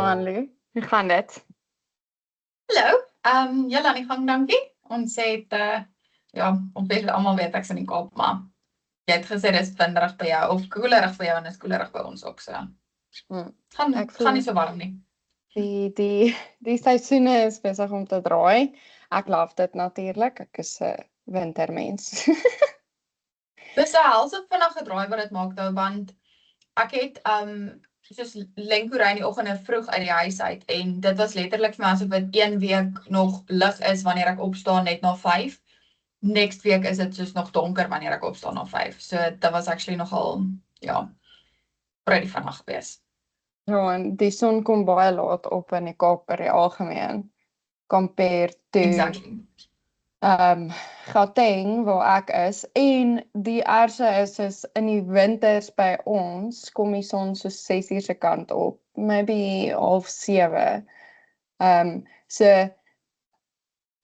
Anlie, hoe gaan dit? Hallo, julle aan die gang, dankie. Ons het, ons weet allemaal weet ek's in die Kaap, maar jy het gesê dis winderig by jou, of koelerig by jou en is koelerig by ons ook, so. Ek Gaan nie so warm nie. die seisoene is besig om te draai. Ek love dit natuurlik. Ek is 'n wintermens. Dis 'n helse vinnige draai wat dit maak nou, want ek het, soos lenkoerry in die oggende vroeg uit die huis uit, en dit was letterlik vir my asof dit 1 week nog lig is wanneer ek opstaan net na 5. Next week is dit soos nog donker wanneer ek opstaan na 5. So dit was actually nogal, pretty vinnig gewees. Ja, en die son kom baie laat op in die Kaap per die algemeen. Compare to Exactly. Gauteng waar ek is, en die ergste is in die winters by ons kom die son so 6:00 se kant op, maybe 6:30. So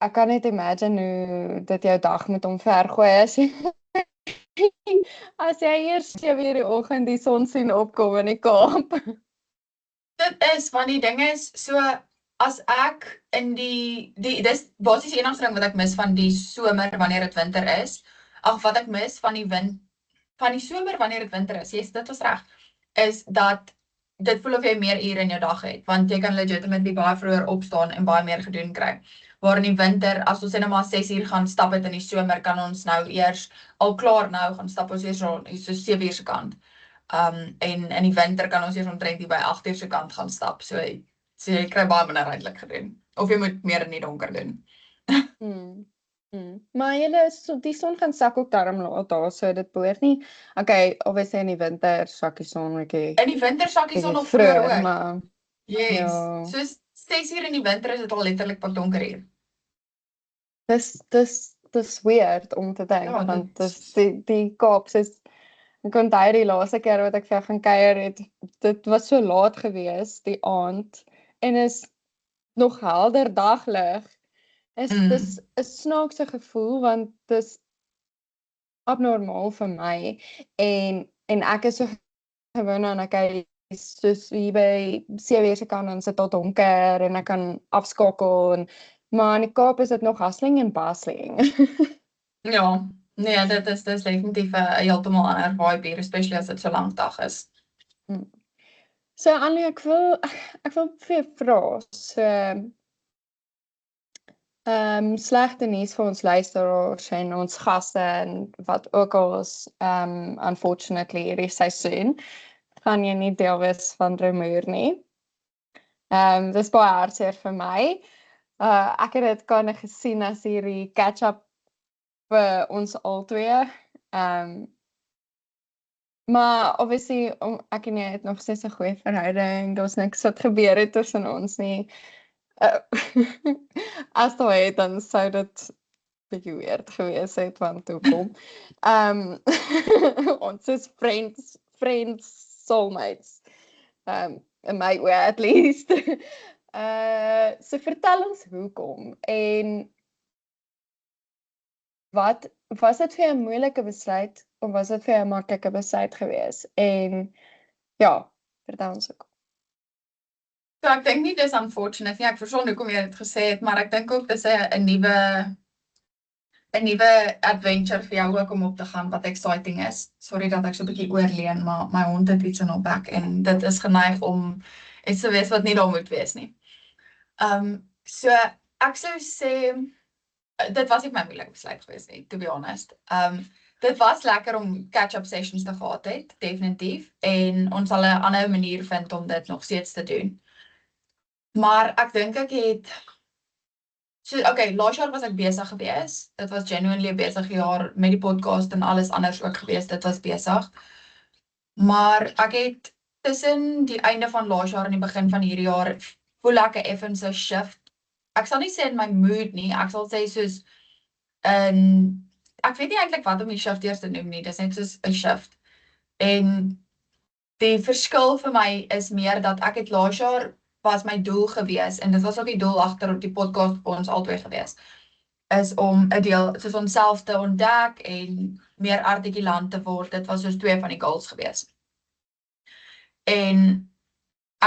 ek kan net imagine hoe dit jou dag moet omvergooi as jy as jy eers 7:00 die oggend die son sien opkom in die Kaap. Dit is, want die ding is, so, as ek in dis basies die enigste ding wat ek mis van die somer wanneer dit winter is, wat ek mis van die somer wanneer dit winter is, yes, dit was reg, is dat dit voel of jy meer ure in jou dag het, want jy kan legitimately baie vroeër opstaan en baie meer gedoen kry. Waar in die winter, as ons net maar 6:00 gaan stap het in die somer, kan ons nou eers, al klaar nou, gaan stap ons eers so 7:00 se kant. En in die winter kan ons eers omtrent hier by 8:00 se kant gaan stap, so jy kry baie minder eintlik gedoen. Of jy moet meer in die donker doen. Maar die son gaan sak ook daarom laat daar, so dit behoort nie, okay, obviously in die winter sak die son In die winter sak die son nog vroeër ook. maar Yes, ja. soos 6:00 in die winter is dit al letterlik pak donker hier. Dis weird om te dink, Ja, want die Kaap is, ek onthou die laaste keer wat ek vir gaan kuier het, dit was so laat gewees die aand, en is nog helder daglig. Dis 'n snaakse gevoel, want dis abnormaal vir my, en ek is so gewoond aan ek soos hier by 7:00 se kant, dan sit al donker en ek kan afskakel, maar in die Kaap is dit nog hustling en bustling. Ja, nee, dit is definitief 'n heeltemal ander vibe hier, especially as dit so lank dag is. So Annie, ek wil vir jou vra, so slegte nuus vir ons luisteraars en ons gaste en wat ook al is, unfortunately hierdie seisoen gaan jy nie deel wees van Rumoer nie. Dis baie hartseer vir my. Ek het dit kan gesien as hierdie catch-up vir ons albei. Maar obviously ek en jy het nog steeds 'n goeie verhouding. Daar's niks wat gebeur het tussen ons nie. As dit het, dan sou dit bietjie weird gewees het, want hoekom? Ons is friends, soulmates. In my way at least. So vertel ons hoekom, en wat was dit vir 'n moeilike besluit of was dit vir 'n maklike besluit gewees? En ja, vertel ons ook. So ek dink nie dis unfortunate nie, ek verstaan hoekom jy dit gesê het, maar ek dink ook dis 'n nuwe adventure vir jou ook om op te gaan, wat exciting is. Sorry dat ek so 'n bietjie oorleen, maar my hond het iets in haar bek en dit is geneig om iets te wees wat nie daar moet wees nie. So ek sou sê, dit was nie my moeilike besluit gewees nie, to be honest. Dit was lekker om catch-up sessions te gehad het, definitief, en ons sal 'n ander manier vind om dit nog steeds te doen. Maar ek dink ek het, laas jaar was ek besig gewees, dit was genuinely 'n besige jaar met die podcast en alles anders ook gewees, dit was besig. Maar ek het tussen die einde van laas jaar en die begin van hierdie jaar, voel ek 'n effense shift. Ek sal nie sê in my mood nie, ek sal sê soos, ek weet nie eintlik wat om die shift eers te noem nie, dis net soos 'n shift. En die verskil vir my is meer dat ek het laas jaar was my doel gewees, en dit was ook die doel agter op die podcast vir ons albei gewees, is om 'n deel soos onsself te ontdek en meer artikulant te word. Dit was soos 2 van die goals gewees. En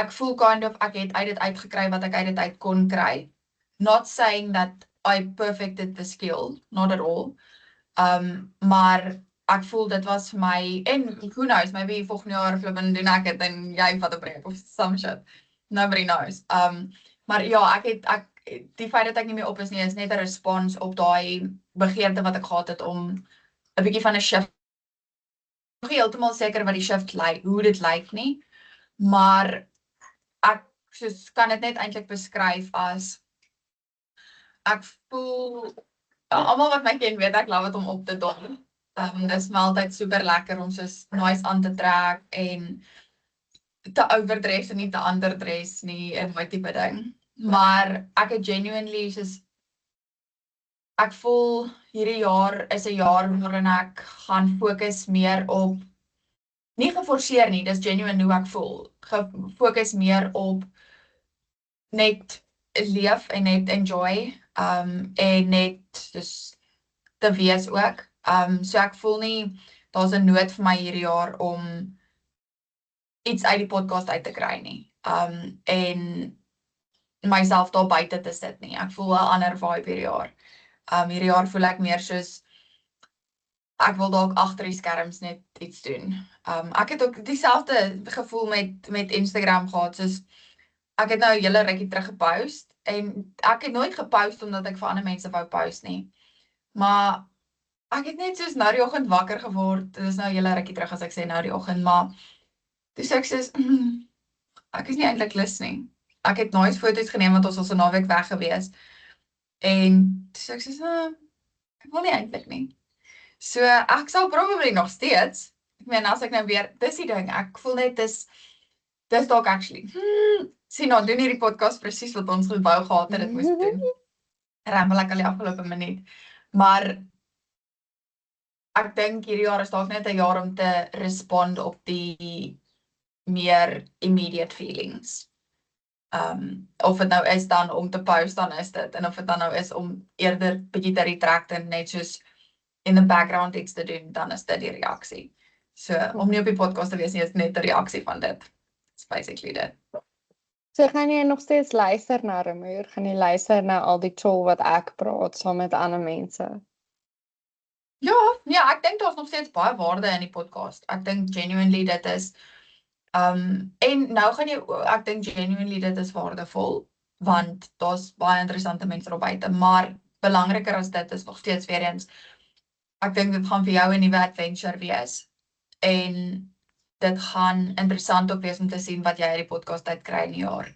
ek voel kind of ek het uit dit uitgekry wat ek uit dit uit kon kry. Not saying that I perfected the skill, not at all. Maar ek voel dit was vir my, en who knows, maybe volgende jaar flippin doen ek het en jy vat 'n break of some shit. Nobody knows. Maar ja, die feit dat ek nie meer op is nie, is net 'n respons op daai begeerte wat ek gehad het om 'n bietjie van 'n shift. Nog nie heeltemal seker wat die shift lyk, hoe dit lyk nie, maar ek kan dit net eintlik beskryf as ek voel almal wat my ken weet ek love dit om op te don. Dit is my altyd super lekker om soos nice aan te trek en te overdress en nie te underdress nie en my tipe ding. Maar ek het genuinely soos ek voel hierdie jaar is 'n jaar waarin ek gaan fokus meer op nie geforseer nie, dis genuine hoe ek voel. Fokus meer op net leef en net enjoy en net dus te wees ook. So ek voel nie daar's 'n nood vir my hierdie jaar om iets uit die podcast uit te kry nie. En myself daar buite te sit nie. Ek voel 'n ander vibe hierdie jaar. Hierdie jaar voel ek meer soos ek wil dalk agter die skerms net iets doen. Ek het ook dieselfde gevoel met Instagram gehad, soos ek het nou 'n hele rukkie terug gepost en ek het nooit gepost omdat ek vir ander mense wou post nie. Maar ek het net soos nou die oggend wakker geword. Dit is nou 'n hele rukkie terug as ek sê nou die oggend, maar dis ek sê ek is nie eintlik lus nie. Ek het nice foto's geneem want ons was 'n naweek weg gewees. En dis ek sê ek wil nie eintlik nie. So ek sal probably nog steeds. Ek meen as ek nou weer, dis die ding, ek voel net dis dalk actually. Sien nou doen hierdie podcast presies wat ons wou gehad het dit moes doen. Ramble ek al die afgelope minuut. Maar ek dink hierdie jaar is dalk net 'n jaar om te respond op die meer immediate feelings. Of dit nou is dan om te post, dan is dit. En of dit dan nou is om eerder bietjie te retract en net soos in the background iets te doen, dan is dit die reaksie. So, om nie op die podcast te wees nie, is net 'n reaksie van dit. It's basically dit. So gaan jy nog steeds luister na Remoer? Gaan jy luister na al die chill wat ek praat saam met ander mense? Ja, ek dink daar's nog steeds baie waarde in die podcast. Ek dink genuinely dit is en nou gaan jy, ek dink genuinely dit is waardevol, want daar's baie interessante mense daar buite, maar belangriker as dit is nog steeds weer eens, ek dink dit gaan vir jou 'n nuwe adventure wees, en dit gaan interessant ook wees om te sien wat jy uit die podcast uit kry in die jaar,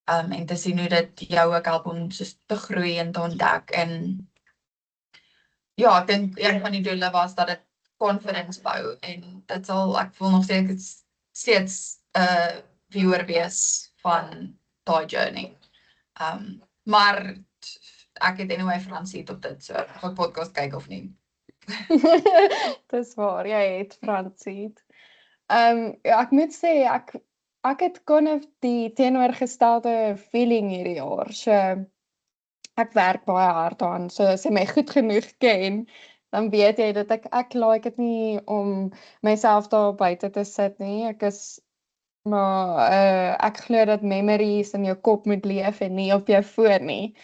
en te sien hoe dit jou ook help om soos te groei en te ontdek, en ja, ek dink een van die doele was dat dit confidence bou, en dit sal, ek voel nog steeds viewer wees van daai journey. Maar ek het anyway Fransie op dit, so ek gaan podcast kyk of nie. Dis waar, jy het Fransie. Ja, ek moet sê, ek het kind of die teenoorgestelde feeling hierdie jaar, so ek werk baie hard aan, so as jy my goed genoeg ken, dan weet jy dat ek like dit nie om myself daar buite te sit nie, maar ek glo dat memories in jou kop moet leef en nie op jou foon nie,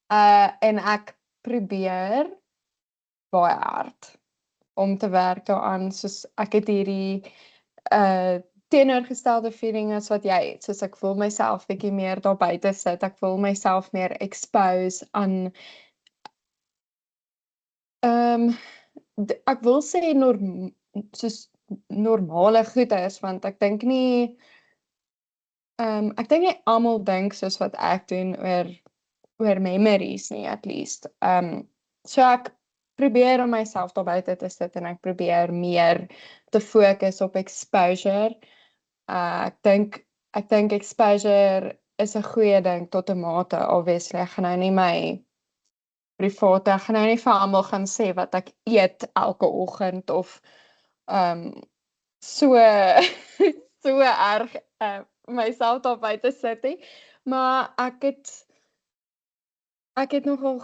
en ek probeer baie hard om te werk daaraan, soos ek het hierdie teenoorgestelde feeling as wat jy het, soos ek voel myself bietjie meer daar buite sit, ek voel myself meer expose aan ek wil sê soos normale goeders, want ek dink nie almal dink soos wat ek doen oor memories nie, at least. So ek probeer om myself daar buite te sit en ek probeer meer te fokus op exposure. Ek dink exposure is 'n goeie ding tot 'n mate, obviously. Ek gaan nou nie my private, ek gaan nou nie vir almal gaan sê wat ek eet elke oggend of so erg myself daar buite sit nie, maar ek het nogal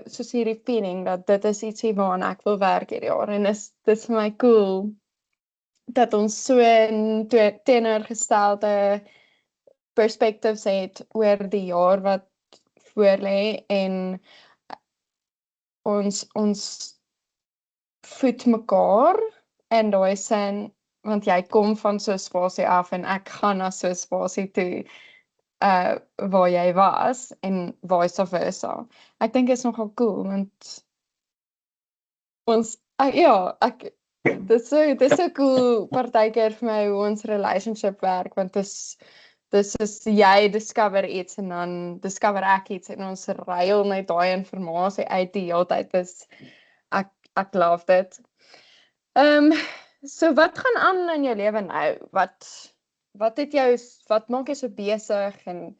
soos hierdie feeling dat dit is ietsie waaraan ek wil werk hierdie jaar, en dis vir my cool dat ons so in teenoorgestelde perspectives het oor die jaar wat voor lê en ons voed mekaar in daai sin, want jy kom van so 'n spasie af en ek gaan na so 'n spasie toe waar jy was en vice versa. Ek dink is nogal cool want ons ja, dis so cool partykeer vir my hoe ons relationship werk want dis is jy discover iets en dan discover ek iets en ons ruil net daai inligting uit die hele tyd. Ek love dit. So wat gaan aan in jou lewe nou? Wat maak jy so besig en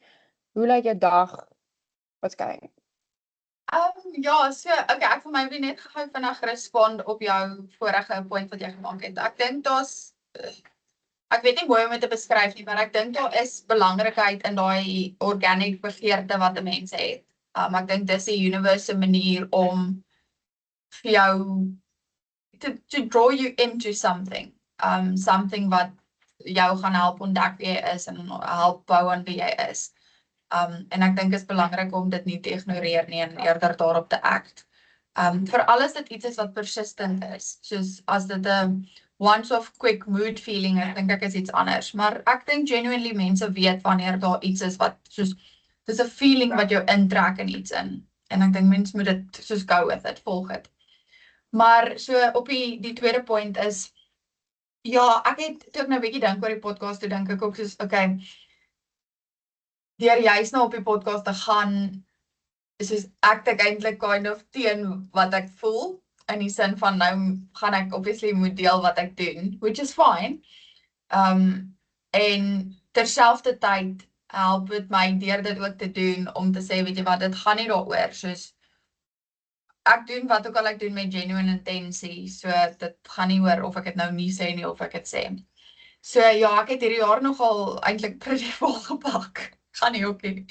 hoe lyk jou dag? What's going? Ja, so okay, ek vir my wil net gou vinnig respond op jou vorige point wat jy gemaak het. Ek dink ek weet nie mooi om dit te beskryf nie, maar ek dink daar is belangrikheid in daai organic begeerte wat 'n mens het. Ek dink dis die universe se manier om vir jou to draw you into something. Something wat jou gaan help ontdek wie jy is en help bou aan wie jy is. En ek dink is belangrik om dit nie te ignoreer nie en eerder daarop te act. Veral as dit iets is wat persistent is, soos as dit 'n once-off quick mood feeling, ek dink ek is iets anders, maar ek dink genuinely mense weet wanneer daar iets is wat soos, dis 'n feeling wat jou intrek in iets in, en ek dink mense moet dit soos go with it, volg het. Maar so op die tweede point is, ja, ek het toe ek nou 'n bietjie dink oor die podcast, toe dink ek ook soos, okay, deur juist nou op die podcast te gaan, soos ek dink eintlik kind of teen wat ek voel, in die sin van nou gaan ek obviously moet deel wat ek doen, which is fine. En terselfdertyd help dit my deur dit ook te doen, om te sê, weet jy wat, dit gaan nie daaroor, soos ek doen wat ook al ek doen met genuine intensie, so dit gaan nie oor of ek dit nou nie sê nie, of ek dit sê. So ja, ek het hierdie jaar nogal eintlik pretty vol gepak, gaan nie ook nie.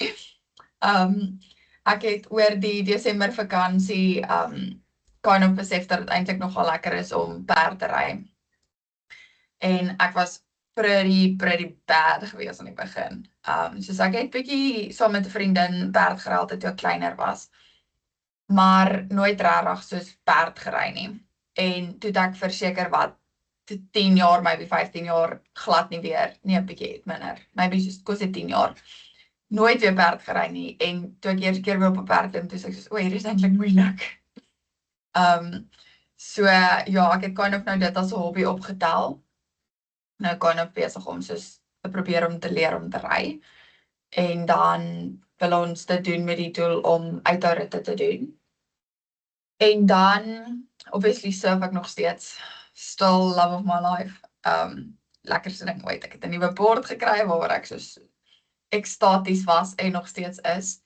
Ek het oor die Desember vakansie, kind of besef dat het eintlik nogal lekker is om perd te ry. En ek was pretty bad gewees aan die begin. Soos ek het bietjie saam met 'n vriendin perd gery toe ek kleiner was, maar nooit regtig soos perd gery nie. En toe ek verseker wat 10 jaar, maybe 15 jaar glad nie weer, nee, 'n bietjie minder, maybe soos kos dit 10 jaar, nooit weer perd gery nie. En toe ek eerste keer weer op 'n perd klim, toe sê ek soos, hier is eintlik moeilik. So ja, ek het kind of nou dit as 'n hobby opgetel. Nou kind of besig om soos te probeer om te leer om te ry. En dan wil ons dit doen met die doel om uithoutritte te doen. En dan obviously surf ek nog steeds. Still love of my life. Lekkerste ding ooit. Ek het 'n nuwe bord gekry waaroor ek soos ekstaties was en nog steeds is.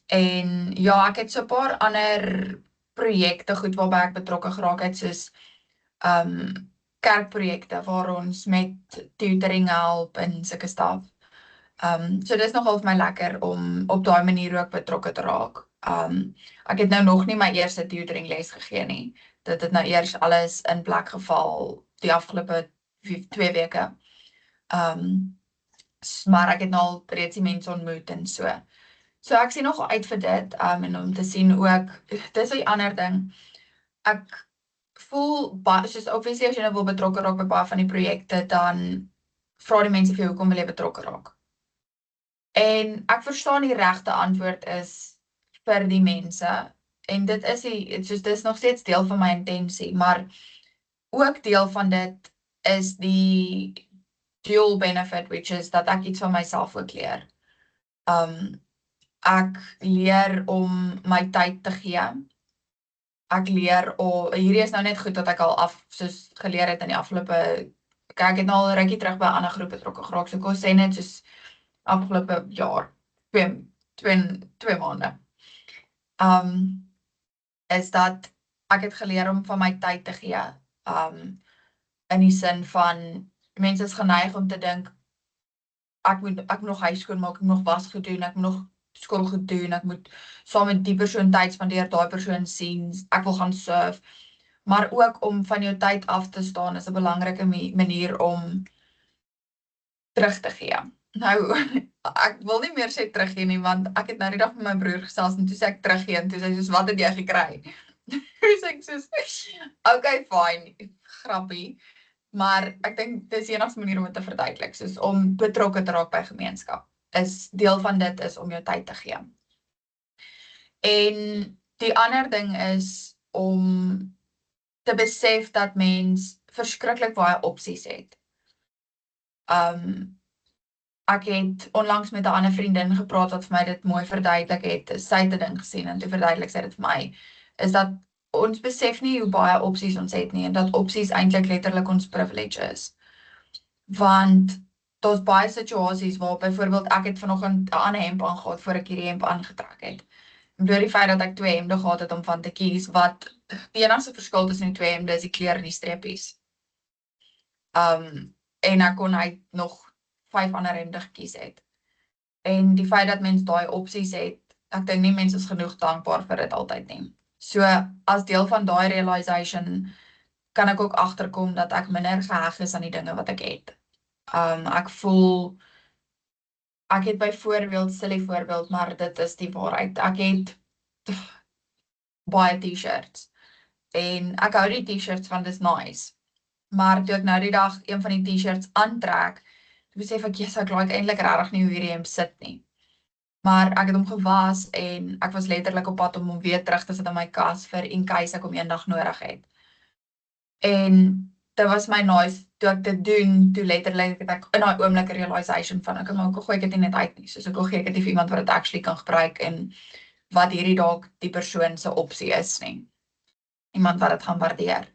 En ja, ek het so 'n paar ander projekte goed waarby ek betrokke geraak het, soos kerkprojekte waar ons met tutoring help en sulke stuff. So dis nogal vir my lekker om op daai manier ook betrokke te raak. Ek het nou nog nie my eerste tutoring les gegee nie. Dit het nou eers alles in plek geval die afgelope 2 weke. Maar ek het nou al reeds die mense ontmoet en so. So ek sien nog uit vir dit, en om te sien ook, dis 'n ander ding, ek voel, soos obviously as jy nou wil betrokke raak by baie van die projekte, dan vra die mense vir jou, hoekom wil jy betrokke raak? En ek verstaan die regte antwoord is vir die mense, en dit is dis nog steeds deel van my intensie, maar ook deel van dit is die dual benefit, which is dat ek iets van myself ook leer. Ek leer om my tyd te gee. Ek leer, hierdie is nou net goed dat ek al soos geleer het in die afgelope, ek het nou al rukkie terug by 'n ander groep betrokke geraak, so kon sê net soos afgelope jaar, 2 maande. Is dat ek het geleer om van my tyd te gee, in die sin van, mense is geneig om te dink, ek moet nog huis skoonmaak, ek moet nog was gedoen, ek moet nog skool gedoen, ek moet saam met die persoon tyd spandeer, daai persoon sien, ek wil gaan surf, maar ook om van jou tyd af te staan is 'n belangrike manier om terug te gee. Nou, ek wil nie meer sê teruggee nie, want ek het nou die dag met my broer gesels en toe sê ek teruggee en toe sê hy soos, wat het jy gekry? Toe sê ek soos, okay, fine, grappie. Maar ek dink dis die enigste manier om dit te verduidelik, soos om betrokke te raak by gemeenskap. Deel van dit is om jou tyd te gee. En die ander ding is om te besef dat mens verskriklik baie opsies het. Ek het onlangs met 'n ander vriendin gepraat wat vir my dit mooi verduidelik het. Sy het 'n ding gesien en toe verduidelik sy dit vir my, is dat ons besef nie hoe baie opsies ons het nie en dat opsies eintlik letterlik ons privilege is. Want daar's baie situasies waar byvoorbeeld ek het vanoggend 'n ander hemp aangehad voor ek hierdie hemp aangetrek het. En deur die feit dat ek 2 hemde gehad het om van te kies, wat die enigste verskil tussen die 2 hemde is die kleur en die streepies. En ek kon uit nog 5 ander hemde gekies het. En die feit dat mens daai opsies het, ek dink nie mense is genoeg dankbaar vir dit altyd nie. So as deel van daai realization kan ek ook agterkom dat ek minder geheg is aan die dinge wat ek het. Ek voel ek het byvoorbeeld, silly voorbeeld, maar dit is die waarheid. Ek het baie t-shirts en ek hou die t-shirts van dis nice. Maar toe ek nou die dag een van die t-shirts aantrek, toe besef ek, yes, ek like eintlik regtig nie hoe hierdie hemp sit nie. Maar ek het hom gewas en ek was letterlik op pad om hom weer terug te sit in my kas vir in case ek hom eendag nodig het. En dit was my nice toe ek dit doen, toe letterlik het ek in daai oomblik 'n realization van ek maar gooi ek dit nie net uit nie. Soos ek gee ek dit vir iemand wat dit actually kan gebruik en wat hierdie dalk die persoon se opsie is nie. Iemand wat dit gaan waardeer.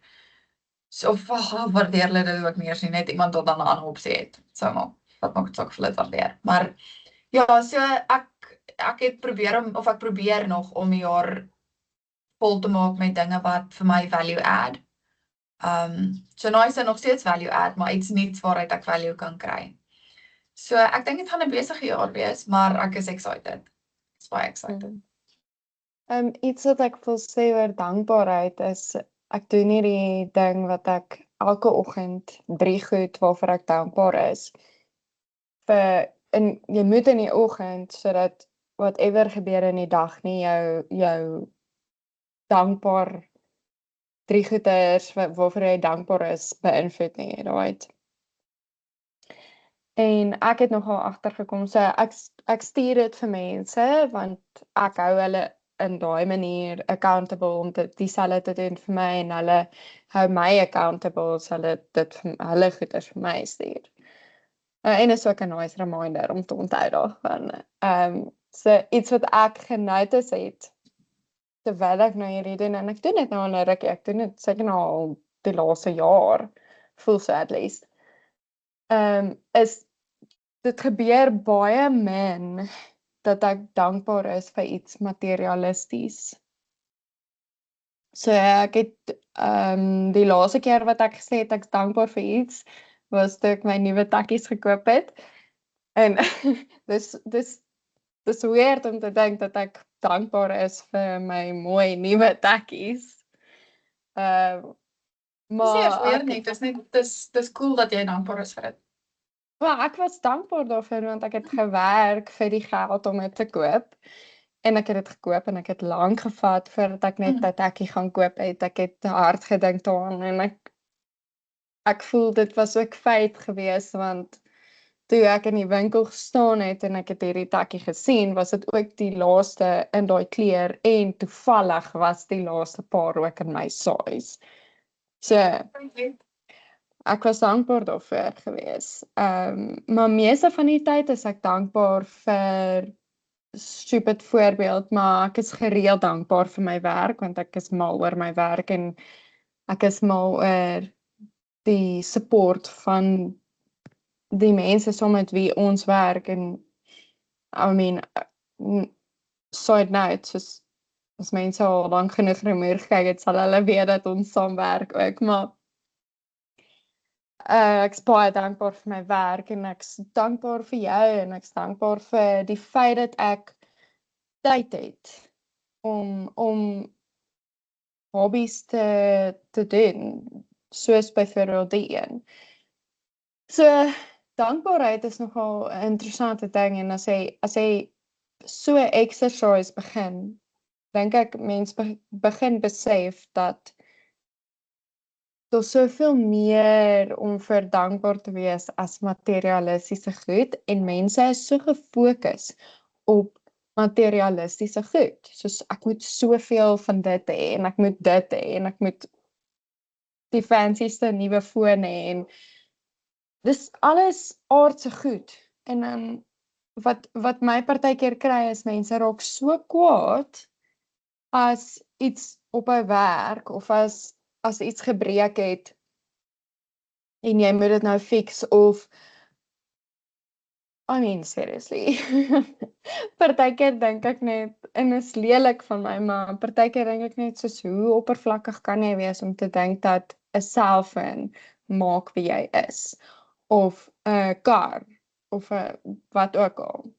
So waardeer hulle dit ook nie eers nie, net iemand wat dan 'n ander opsie het. So maar wat maak dit saak of hulle dit waardeer. Maar ja, so ek het probeer nog om die jaar vol te maak met dinge wat vir my value add. So nou is dit nog steeds value add, maar iets nuuts waaruit ek value kan kry. So ek dink dit gaan 'n besige jaar wees, maar ek is excited. Ek's baie excited. Iets wat ek wil sê oor dankbaarheid is, ek doen hierdie ding wat ek elke oggend 3 goed waarvoor ek dankbaar is. Jy moet in die oggend, sodat whatever gebeur in die dag nie jou dankbaar 3 goeders waarvoor jy dankbaar is beïnvloed nie, right? En ek het nogal agtergekom, so ek stuur dit vir mense want ek hou hulle in daai manier accountable om dieselfde te doen vir my en hulle hou my accountable as hulle hulle goeders vir my stuur. En is ook 'n nice reminder om te onthou daarvan. So iets wat ek genotice het terwyl ek nou hierdie doen, en ek doen dit nou al 'n rukkie, ek doen dit seker nou al die laaste jaar, voel so at least. Is dit gebeur baie min dat ek dankbaar is vir iets materialisties. So ek het die laaste keer wat ek gesê het ek's dankbaar vir iets, was toe ek my nuwe takkies gekoop het. En dis weird om te dink dat ek dankbaar is vir my mooi nuwe takkies. Maar dis cool dat jy dankbaar is vir dit. Wel, ek was dankbaar daarvoor want ek het gewerk vir die geld om dit te koop. En ek het dit gekoop en ek het lank gevat voordat ek net 'n takkie gaan koop het. Ek het hard gedink daaraan en ek voel dit was ook feit geweest want toe ek in die winkel gestaan het en ek het hierdie takkie gesien, was dit ook die laaste in daai kleur en toevallig was die laaste paar ook in my size. So ek was dankbaar daarvoor geweest. Maar meeste van die tyd is ek dankbaar vir stupid voorbeeld, maar ek is gereeld dankbaar vir my werk want ek is mal oor my werk en ek is mal oor die support van die mense saam met wie ons werk en I mean side note, soos as mense al lank genoeg rumoer gekyk het, sal hulle weet dat ons saamwerk ook, maar ek's baie dankbaar vir my werk en ek's dankbaar vir jou en ek's dankbaar vir die feit dat ek tyd het om hobbies te doen, soos byvoorbeeld die een. So dankbaarheid is nogal 'n interessante ding en as jy so 'n exercise begin, dink ek mense begin besef dat daar's soveel meer om vir dankbaar te wees as materialistiese goed en mense is so gefokus op materialistiese goed. Soos ek moet soveel van dit hê en ek moet dit hê en ek moet die fancyste nuwe foon hê en dis alles aardse goed. En dan wat my partykeer kry is mense raak so kwaad as iets op 'n werk of as iets gebreek het en jy moet dit nou fix of I mean seriously. Partykeer dink ek net en is lelik van my, maar partykeer dink ek net soos hoe oppervlakkig kan jy wees om te dink dat 'n selfoon maak wie jy is of 'n kar of 'n wat ook al.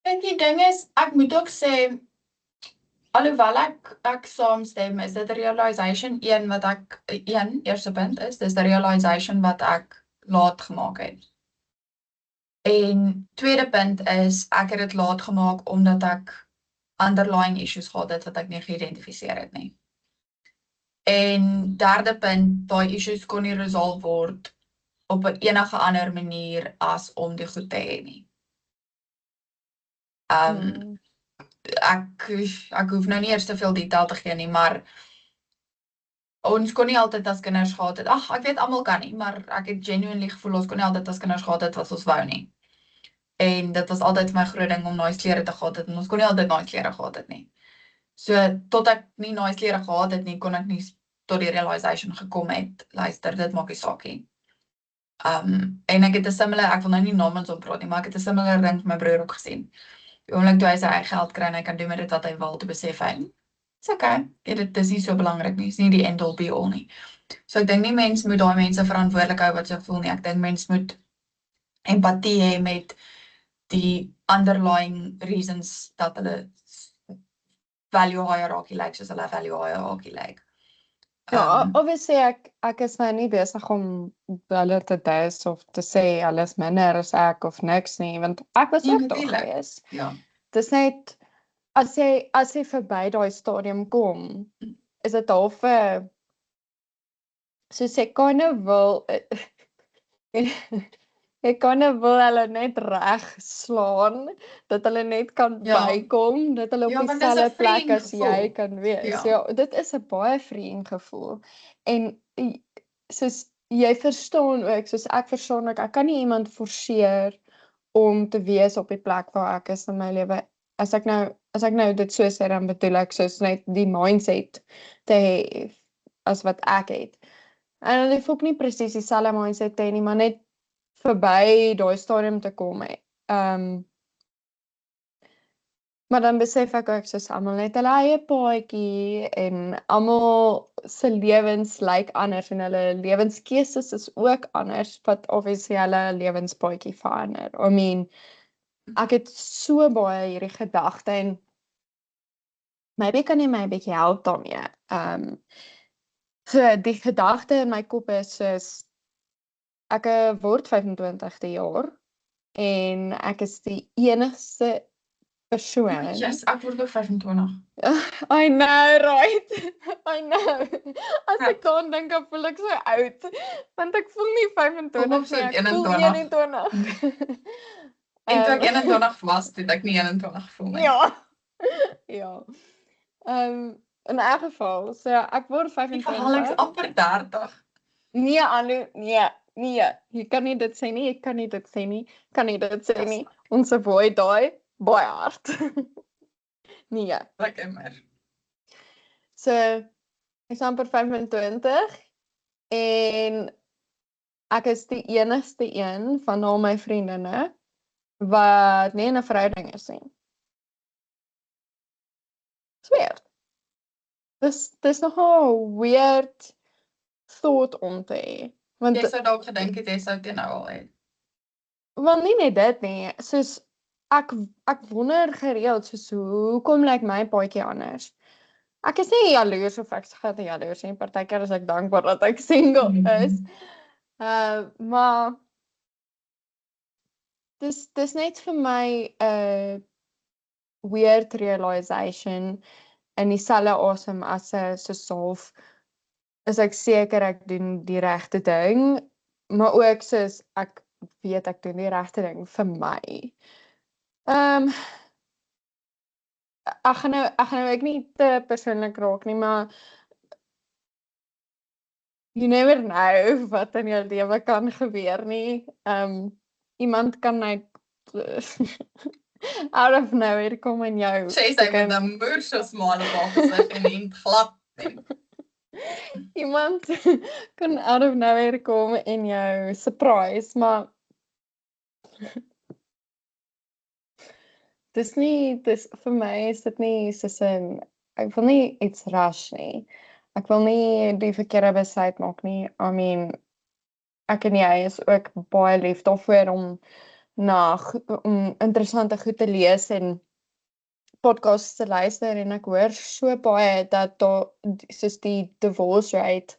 Dink die ding is, ek moet ook sê, alhoewel ek saamstem, is dit 'n realization wat ek, eerste punt is, dis 'n realization wat ek laat gemaak het. En tweede punt is, ek het dit laat gemaak omdat ek underlying issues gehad het wat ek nie geïdentifiseer het nie. En derde punt, daai issues kon nie resolve word op 'n enige ander manier as om die goed te hê nie. Ek hoef nou nie eers te veel detail te gee nie, maar ons kon nie altyd as kinders gehad het. Ek weet almal kan nie, maar ek het genuinely gevoel ons kon nie altyd as kinders gehad het wat ons wou nie. En dit was altyd vir my groot ding om nice klere te gehad het en ons kon nie altyd nice klere gehad het nie. So tot ek nie nice klere gehad het nie, kon ek nie tot die realization gekom het, luister, dit maak nie saak nie. En ek het 'n similar, ek wil nou nie namens hom praat nie, maar ek het 'n similar ding vir my broer ook gesien. Die oomblik toe hy sy eie geld kry en hy kan doen met dit wat hy wil, te besef hy, it's okay, dit is nie so belangrik nie, is nie die end all be all nie. So ek dink nie mens moet daai mense verantwoordelik hou wat so voel nie, ek dink mens moet empatie hê met die underlying reasons dat hulle value hierarchy lyk soos hulle value hierarchy lyk. Ja, obviously ek is nou nie besig om hulle te dis of te sê hulle is minder as ek of niks nie, want ek was ook daar gewees. Ja. Dis net as jy verby daai stadium kom, is dit half soos ek kind of wil ek kan wil hulle net reg slaan, dat hulle net kan bykom, dat hulle op dieselfde plek as jy kan wees. Ja, dit is 'n baie vreemd gevoel. En soos jy verstaan ook, soos ek verstaan ook, ek kan nie iemand forceer om te wees op die plek waar ek is in my lewe. As ek nou dit so sê, dan bedoel ek soos net die mindset te hê as wat ek het. En ek voel nie presies dieselfde mindset te hê nie, maar net verby daai stadium te kom. Maar dan besef ek ook soos almal net hulle eie paadjie en almal se lewens lyk anders en hulle lewenskeuses is ook anders wat obviously hulle lewenspaadjie verander. I mean, ek het so baie hierdie gedagte en maybe kan jy my 'n bietjie help daarmee. So die gedagte in my kop is soos ek word 25 die jaar en ek is die enigste persoon. Yes, ek word ook 25. I know, right? I know. As ek daaraan dink, voel ek so oud, want ek voel nie 25 nie, ek voel 21. En toe ek 21 was, het ek nie 21 gevoel nie. Ja. In elk geval, so ek word 25. Die verhaal is amper 30. Nee, Anu, nee, jy kan nie dit sê nie, kan nie dit sê nie. Ons avoid daai baie hard. Nee. Lekker maar. So, ek is amper 25 en ek is die enigste een van al my vriendinne wat nie in 'n verhouding is nie. Weird. Dis nogal 'n weird thought om te hê. Want jy sou dalk gedink het jy sou dit nou al hê. Want nie net dit nie, soos ek wonder gereeld soos hoekom lyk my paadjie anders? Ek is nie jaloers of ek gaan nie jaloers nie, partykeer is ek dankbaar dat ek single is. Maar dis net vir my 'n weird realization in dieselfde asem as 'n soos is ek seker ek doen die regte ding, maar ook soos ek weet ek doen die regte ding vir my. Ehm ek gaan nou ek nie te persoonlik raak nie, maar you never know wat in jou lewe kan gebeur nie. Iemand kan net out of nowhere kom in jou Sy sê met 'n moer so smale bagesig en glad. iemand kan out of nowhere kom en jou surprise, maar dis vir my is dit nie soos ek wil nie iets rush nie. Ek wil nie die verkeerde besluit maak nie. I mean, ek en jy is ook baie lief daarvoor om om interessante goed te lees en podcasts te luister en ek hoor so baie dat daar soos die divorce rate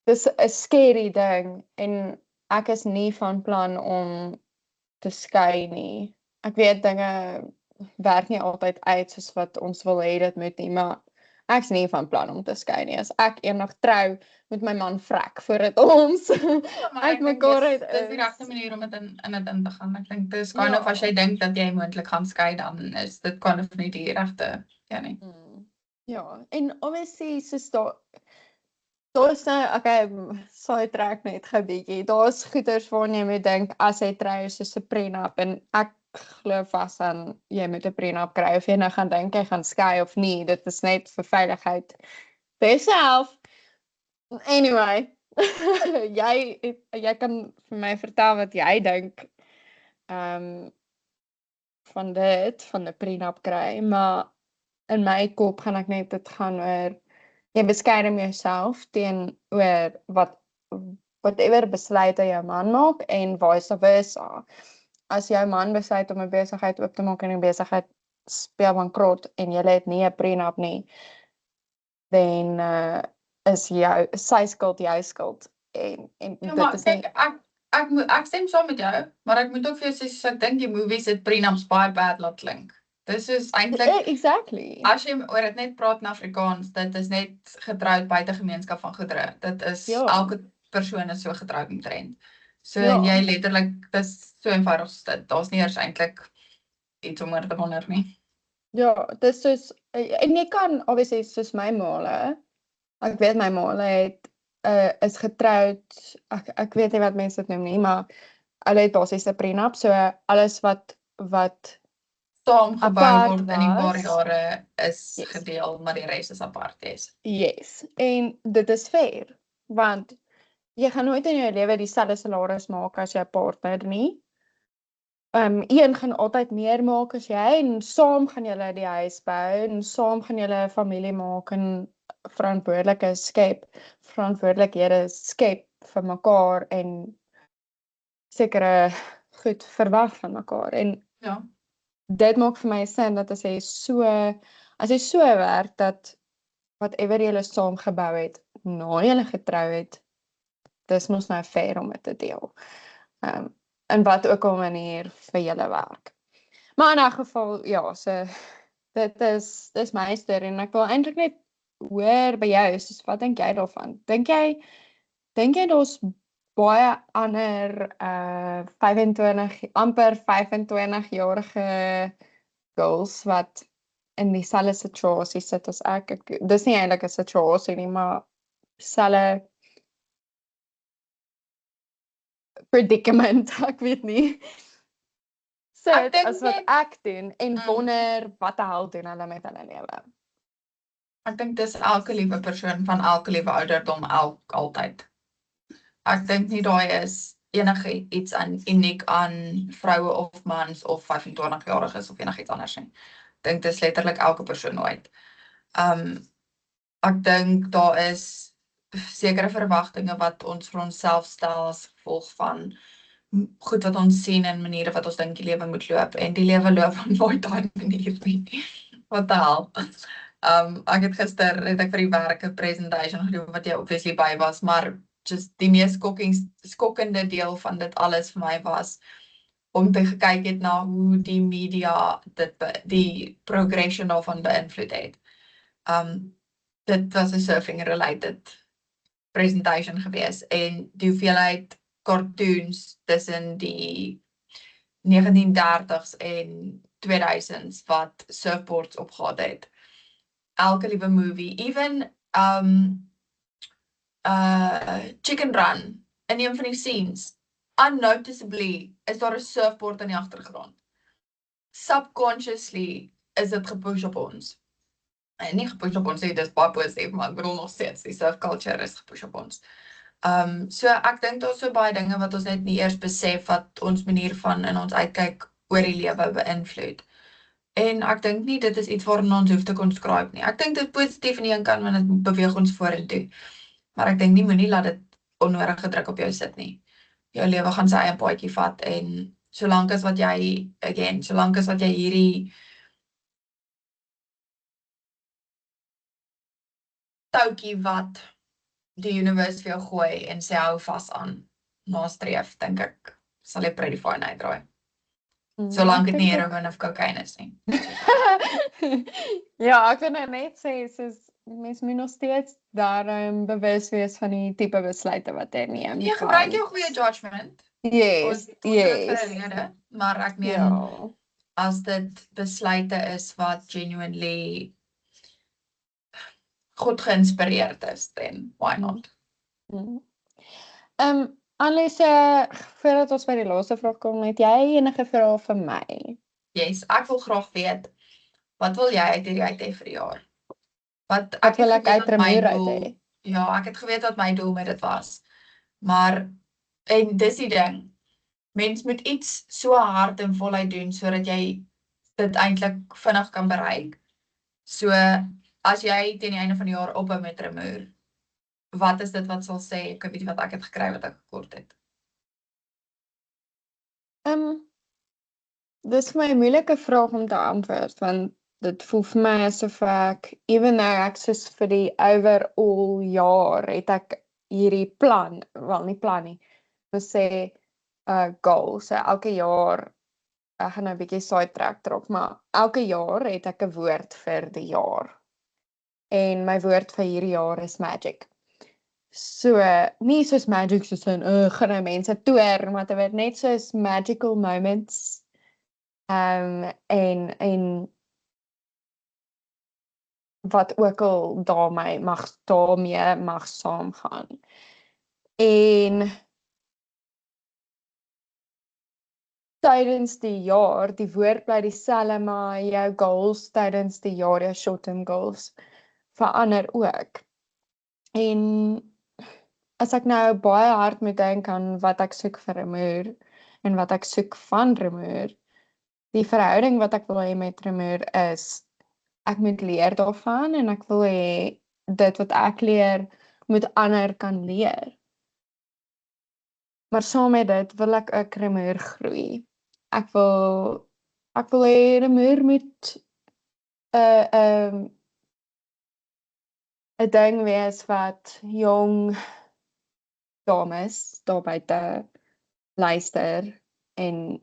dis 'n scary ding en ek is nie van plan om te skei nie. Ek weet dinge werk nie altyd uit soos wat ons wil hê dit moet nie, maar ek's nie van plan om te skei nie. As ek eendag trou, moet my man vrek voordat ons uit mekaar uit Dis die regte manier om dit in te gaan. Ek dink dis kind of as jy dink dat jy moontlik gaan skei, dan is dit kind of nie die regte nie. Ja, en obviously soos daar is nou, okay, side track net gou bietjie. Daar's goeters waarna jy moet dink as jy trou soos 'n prenup en ek glo vas aan jy moet 'n prenup kry of jy nou gaan dink jy gaan skei of nie. Dit is net vir veiligheid vir jouself. Anyway, jy kan vir my vertel wat jy dink van van 'n prenup kry, maar in my kop gaan ek net dit gaan oor jy beskerm jouself teenoor whatever besluite jou man maak en vice versa. As jou man besluit om 'n besigheid oop te maak en 'n besigheid speel bankrot en jy het nie 'n prenup nie, dan is sy skuld jou skuld en Ja, dit maar is nie ek stem saam met jou, maar ek moet ook vir jou sê soos ek dink die movies het prenups baie bad laat klink. Dis is eintlik exactly. as jy oor dit net praat in Afrikaans, dit is net getroud buite gemeenskap van goedere. Dit is elke persoon is so getroud omtrent. So jy letterlik dis so eenvoudig as dit. Daar's nie eers eintlik iets om oor te wonder nie. Ja, dis soos en jy kan obviously soos my maale. Ek weet my maale is getroud. Ek weet nie wat mense dit noem nie, maar hulle het basies 'n prenup, so alles wat saamgebou word in die paar jare is gedeel, maar die res is apart, Yes, en dit is fair, want jy gaan nooit in jou lewe dieselfde salaris maak as jou partner nie. Een gaan altyd meer maak as jy en saam gaan julle die huis bou en saam gaan julle 'n familie maak en verantwoordelikhede skep vir mekaar en sekere goed verwag van mekaar en ja. Dit maak vir my sin dat as jy so werk dat whatever jy saam gebou het na jy getrou het, dis mos nou fair om dit te deel. In wat ook al manier vir julle werk. Maar in 'n geval, ja, so dis my storie en ek wil eintlik net hoor by jou, soos wat dink jy daarvan? Dink jy daar's baie ander 25-jarige girls wat in dieselfde situasie sit as ek. Dis nie eintlik 'n situasie nie, maar selfe predicament, ek weet nie. Sit as wat ek doen en wonder wat die hel doen hulle met hulle lewe. Ek dink dis elke liewe persoon van elke liewe ouderdom altyd. Ek dink nie daai is enige iets uniek aan vroue of mans of 25-jariges of enigiets anders nie. Ek dink dis letterlik elke persoon ooit. Ek dink daar is sekere verwagtinge wat ons vir onsself stel as gevolg van goed wat ons sien en maniere wat ons dink die lewe moet loop en die lewe loop op nooit daai manier nie. Wat die hel. Ek het gister vir die werk 'n presentation gedoen wat jy obviously by was, maar just die mees skokkende deel van dit alles vir my was om te gekyk het na hoe die media die progression daarvan beïnvloed het. Dit was 'n surfing related presentation gewees en die hoeveelheid cartoons tussen die 1930s en 2000s wat surfboards opgehad het. Elke liewe movie, even Chicken Run, in een van die scenes, unnoticeably is daar 'n surfboard in die agtergrond. Subconsciously is dit gepush op ons. En nie gepush op ons nie, dis baie positief, maar ek bedoel nog steeds, die surf culture is gepush op ons. So ek dink daar's so baie dinge wat ons net nie eers besef wat ons manier van in ons uitkyk oor die lewe beïnvloed. En ek dink nie dit is iets waarna ons hoef te conscribe nie. Ek dink dit positief aan die een kant want dit beweeg ons vorentoe. Maar ek dink nie moenie laat dit onnodige druk op jou sit nie. Jou lewe gaan sy eie paadjie vat en solank as wat jy hierdie touwtjie wat die universe vir jou gooi en sê hou vas aan, nastreef, dink ek, sal jy pretty fine uitdraai. Solank dit nie heroin of cocaine is nie. Ja, ek wil nou net sê, mens moet nog steeds daarom bewus wees van die tipe besluite wat jy neem. Jy gebruik jou goeie judgment. Yes. Maar ek meen, as dit besluite is wat genuinely goed geïnspireerd is, then why not? Anneliese, voordat ons by die laaste vraag kom, het jy enige vrae vir my? Yes, ek wil graag weet, wat wil jy uit hierdie uit hê vir die jaar? Wat wil ek uit Remuur uit hê? Ja, ek het geweet wat my doel met dit was. Maar, en dis die ding, mens moet iets so hard en voluit doen, sodat jy dit eintlik vinnig kan bereik. So, as jy teen die einde van die jaar ophou met Remuur, wat is dit wat sal sê, ek weet wat ek het gekry wat ek gekort het? Dis vir my 'n moeilike vraag om te antwoord, want dit voel vir my asof ek, even though ek soos vir die overall jaar, het ek hierdie plan, wel nie plan nie, moet sê, goal, so elke jaar, ek gaan nou 'n bietjie sidetrack trok, maar elke jaar het ek 'n woord vir die jaar. En my woord vir hierdie jaar is magic. So, nie soos magic soos in, gaan nou mense toer, maar dit word net soos magical moments. En wat ook al daarmee mag saamgaan. En tydens die jaar, die woord bly dieselfde, maar jou goals tydens die jaar, jou short-term goals, verander ook. En as ek nou baie hard moet dink aan wat ek soek vir Remuur, en wat ek soek van Remuur, die verhouding wat ek wil hê met Remuur is, ek moet leer daarvan, en ek wil hê, dit wat ek leer, moet ander kan leer. Maar saam met dit wil ek ook Remuur groei. Ek wil hê Remuur moet 'n ding wees wat jong dames daar buite luister en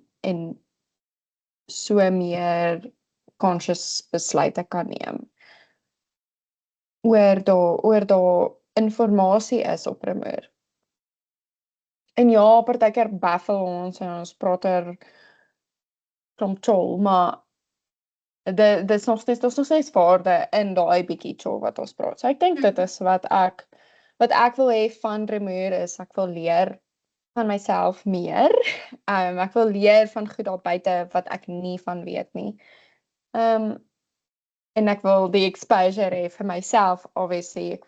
so meer conscious besluite kan neem. Oor daar informasie is op Remuur. En ja, partykeer baffle ons en ons praat klomp chol, maar dit is nog steeds waarde in daai bietjie chol wat ons praat. So ek dink dit is wat ek wil hê van Remuur is, ek wil leer van myself meer. Ek wil leer van goed daar buite wat ek nie van weet nie. En ek wil die exposure hê vir myself, obviously. Ek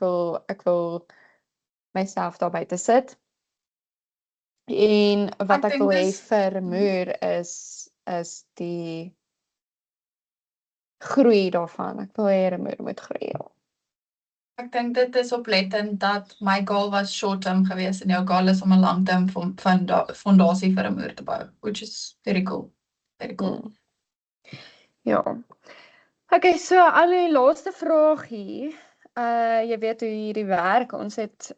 wil myself daar buite sit. En wat ek wil hê vir Remuur is die groei daarvan. Ek wil hê Remuur moet groei. Ek dink dit is oplettend dat my goal was short-term geweest en jou goal is om 'n long-term fondasie vir Remuur te bou, which is very cool. Very cool. Ja. Okay, so al die laaste vraag hier. Jy weet hoe hierdie werk. Ons het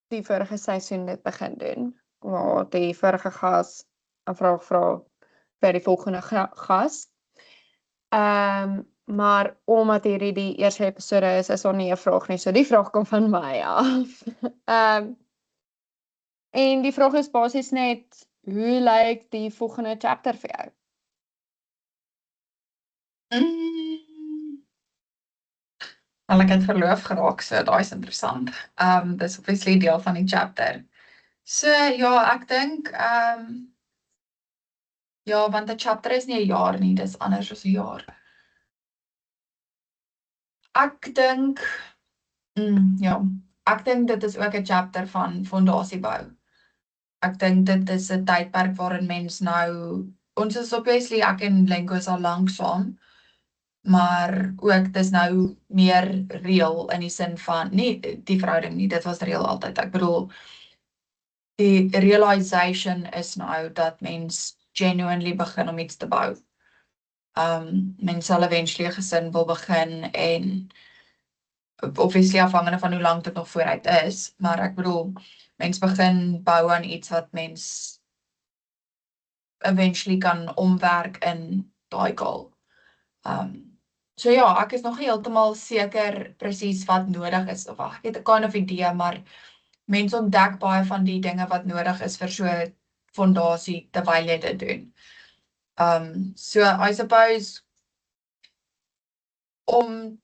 die vorige seisoen dit begin doen, waar die vorige gas 'n vraag vra vir die volgende gas. Maar omdat hierdie die eerste episode is daar nie 'n vraag nie, so die vraag kom van my af. En die vraag is basies net, hoe lyk die volgende chapter vir jou? Wel, ek het verloof geraak, so daai is interessant. Dis obviously deel van die chapter. So ja, ek dink ja, want 'n chapter is nie 'n jaar nie, dis anders as 'n jaar. Ek dink ja, ek dink dit is ook 'n chapter van fondasiebou. Ek dink dit is 'n tydperk waarin mens nou ons is obviously ek en Lenko is al lank saam, maar ook dis nou meer reël in die sin van nie die verhouding nie, dit was reël altyd. Ek bedoel die realization is nou dat mens genuinely begin om iets te bou. Mens sal eventually 'n gesin wil begin en obviously afhangende van hoe lank dit nog vooruit is, maar ek bedoel mens begin bou aan iets wat mens eventually kan omwerk in daai goal. So ja, ek is nog nie heeltemal seker presies wat nodig is of ek het 'n kind of idee, maar mense ontdek baie van die dinge wat nodig is vir so 'n fondasie terwyl jy dit doen. So I suppose om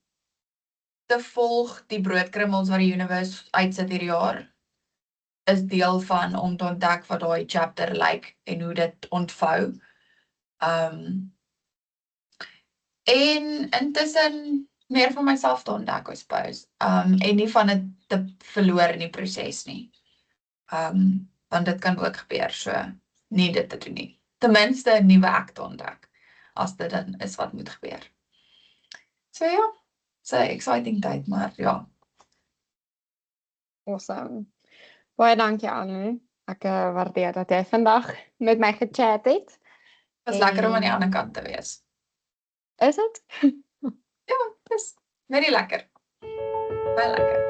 te volg die broodkrummels wat die universe uitsit hierdie jaar is deel van om te ontdek wat daai chapter lyk en hoe dit ontvou. En intussen meer van myself te ontdek, I suppose. En nie van dit te verloor in die proses nie. Want dit kan ook gebeur, so nie dit te doen nie. Ten minste 'n nuwe ek te ontdek, as dit dan is wat moet gebeur. So ja, so exciting tyd, maar ja. Awesome. Baie dankie Anu. Ek waardeer dat jy vandag met my gechat het. Het was lekker om aan die ander kant te wees. Is dit? Ja, dis very lekker. Baie lekker.